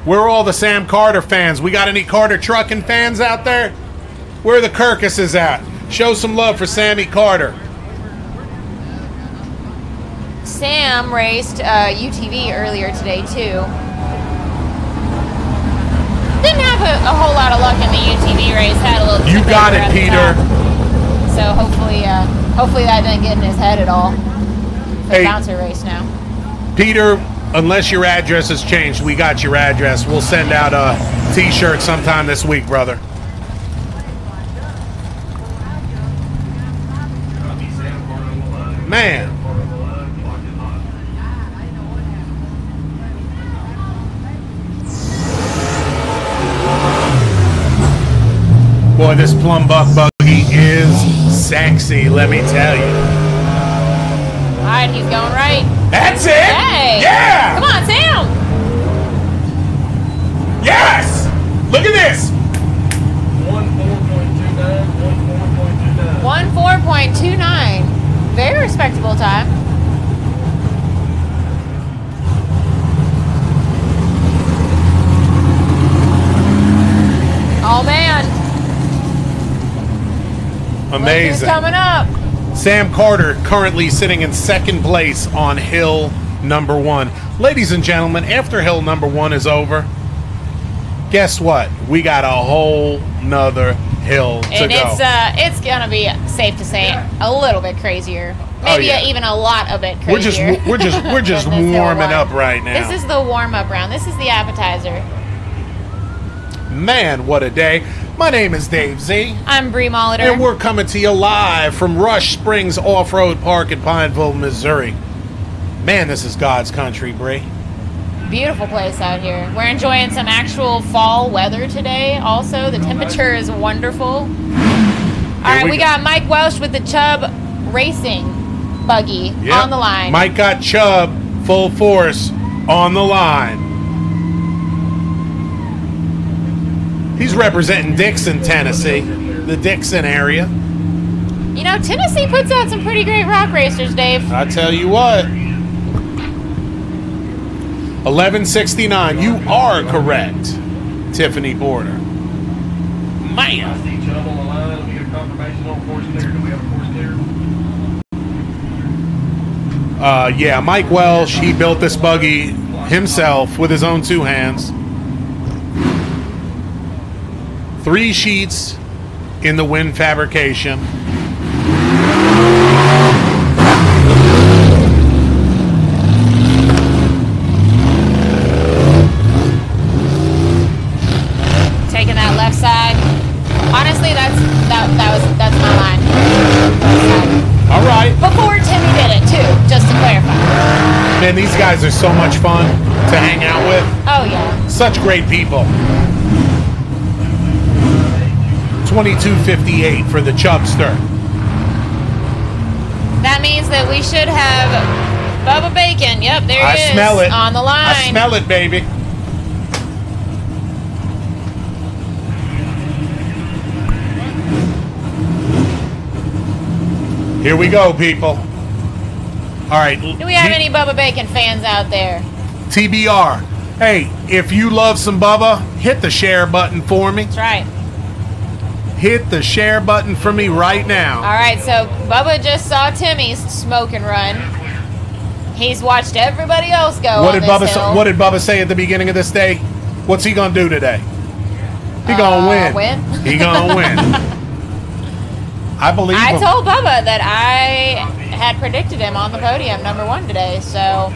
We're all the Sam Carter fans. We got any Carter trucking fans out there? Where are the Kirkuses at? Show some love for Sammy Carter. Sam raced UTV earlier today too. Didn't have a whole lot of luck in the UTV race. Had a little. You got it, at the Peter. top. So hopefully that didn't get in his head at all. The Hey. bouncer race now. Peter, unless your address has changed, we got your address. We'll send out a T-shirt sometime this week, brother. Man. Boy, this plum buck buggy is sexy, let me tell you. All right, he's going right. That's it! Hey! Yeah! Come on, Sam! Yes! Look at this! 14.29. 14.29. Very respectable time. Oh man. Look who's Amazing. coming up. Sam Carter currently sitting in second place on hill number 1. Ladies and gentlemen, after hill number 1 is over, guess what? We got a whole nother hill to And go. it's gonna be safe to say a little bit crazier. Maybe yeah. Even a lot of it crazier. We're just than this hill warming one. up right now. This is the warm-up round. This is the appetizer. Man, what a day. My name is Dave Z. I'm Bree Molitor. And we're coming to you live from Rush Springs Off-Road Park in Pineville, Missouri. Man, this is God's country, Bree. Beautiful place out here. We're enjoying some actual fall weather today. Also, the temperature is wonderful. All right, we got Mike Welsh with the Chubb Racing buggy on the line. Mike got Chubb full force on the line. He's representing Dixon, Tennessee, the Dixon area. You know, Tennessee puts out some pretty great rock racers, Dave. I tell you what. 1169. You are correct, Tiffany Porter. Man. I see Chubb on the line. Let me get a confirmation on force clear. Do we have a force clear? Yeah, Mike Welsh, he built this buggy himself with his own 2 hands. 3 sheets in the wind fabrication. Taking that left side. Honestly, that's my line. All right. Before Timmy did it too, just to clarify. Man, these guys are so much fun to hang out with. Oh yeah. Such great people. 2258 for the Chubster. That means that we should have Bubba Bacon. Yep, there he is. I smell it. On the line. I smell it, baby. Here we go, people. All right. Do we have any Bubba Bacon fans out there? TBR. Hey, if you love some Bubba, hit the share button for me. That's right. Hit the share button for me right now. All right, so Bubba just saw Timmy's smoke and run. He's watched everybody else go What on did this Bubba hill. What did Bubba say at the beginning of this day? What's he gonna do today? He gonna win. Win? He gonna win. I believe I him. told Bubba that I had predicted him on the podium, #1 today. So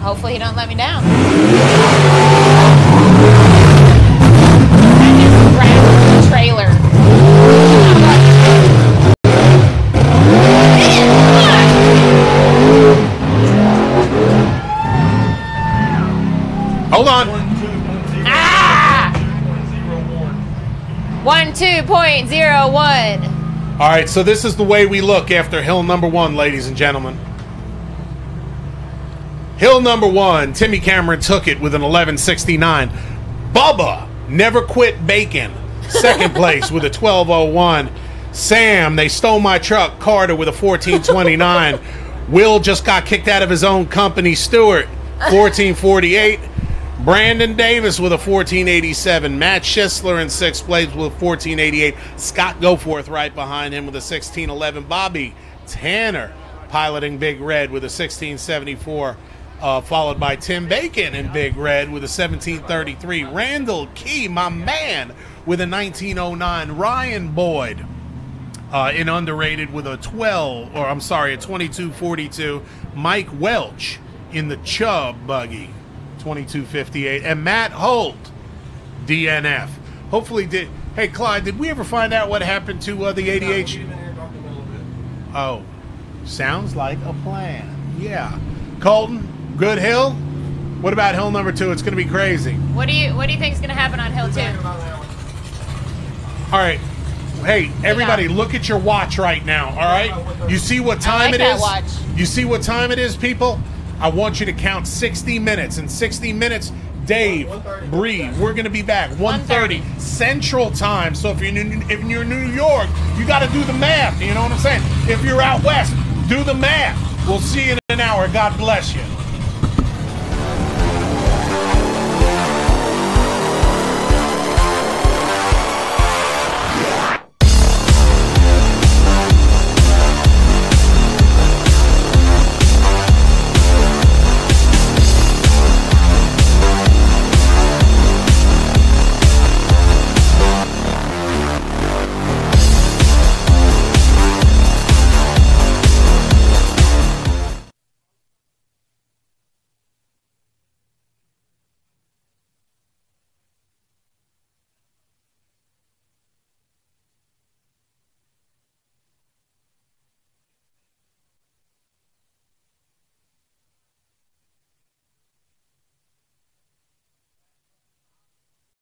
hopefully he don't let me down. I just grabbed the trailer. Hold on. 12.01. All right, so this is the way we look after hill #1, ladies and gentlemen. Hill #1, Timmy Cameron took it with an 11.69. Bubba, Never Quit Bacon, second place with a 12.01. Sam, They Stole My Truck, Carter with a 14.29. Will just got kicked out of his own company, Stewart, 14.48. Brandon Davis with a 14.87. Matt Schisler in 6th place with a 14.88. Scott Goforth right behind him with a 16.11. Bobby Tanner piloting Big Red with a 16.74. Followed by Tim Bacon in Big Red with a 17.33. Randall Key, my man, with a 19.09. Ryan Boyd in underrated with a 22.42. Mike Welch in the Chubb buggy, 22.58, and Matt Holt, DNF. Hopefully, hey Clyde, did we ever find out what happened to the ADH? Oh, sounds like a plan. Yeah, Colton, good hill. What about hill #2? It's going to be crazy. What do you think is going to happen on hill 2? All right. Hey, everybody, look at your watch right now. All right, you see what time it is? Watch. You see what time it is, people? I want you to count 60 minutes. In 60 minutes, Dave, Bree, we're going to be back. 1:30 Central Time. So if you're in New York, you got to do the math. You know what I'm saying? If you're out west, do the math. We'll see you in an hour. God bless you.